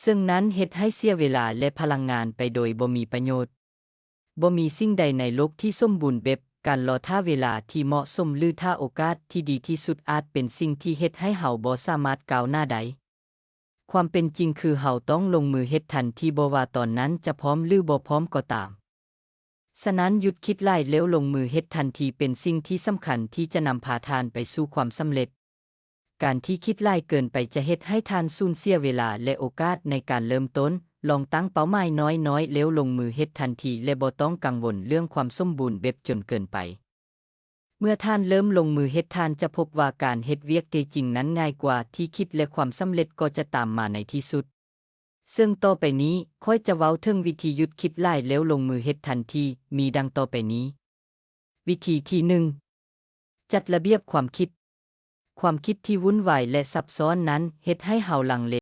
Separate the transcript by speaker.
Speaker 1: ซึ่งนั้นเฮ็ดให้เสียเวลาและพลังงานไปโดยบ่มีประโยชน์บ่มีสิ่งใดในโลกที่สมบูรณ์แบบการรอท่าเวลาที่เหมาะสมหรือท่าโอกาสที่ดีที่สุดอาจเป็นสิ่งที่เฮ็ดให้เฮาบ่สามารถก้าวหน้าได้ความเป็นจริงคือเฮาต้องลงมือเฮ็ดทันทีบ่ว่าตอนนั้นจะพร้อมหรือบ่พร้อมก็ตามฉะนั้นหยุดคิดร้ายแล้วลงมือเฮ็ดทันทีเป็นสิ่งที่สำคัญที่จะนำพาท่านไปสู่ความสำเร็จการที่คิดร้ายเกินไปจะเฮ็ดให้ท่านสูญเสียเวลาและโอกาสในการเริ่มต้นลองตั้งเป้าหมายน้อยๆแล้วลงมือเฮ็ดทันทีและบ่ต้องกังวลเรื่องความสมบูรณ์แบบจนเกินไปเมื่อท่านเริ่มลงมือเฮ็ดท่านจะพบว่าการเฮ็ดเวียกที่จริงนั้นง่ายกว่าที่คิดและความสำเร็จก็จะตามมาในที่สุดซึ่งต่อไปนี้ค่อยจะเว้าถึงวิธีหยุดคิดร้ายแล้วลงมือเฮ็ดทันทีมีดังต่อไปนี้วิธีที่1จัดระเบียบความคิดที่วุ่นวายและซับซ้อนนั้นเฮ็ดให้เฮาลังเล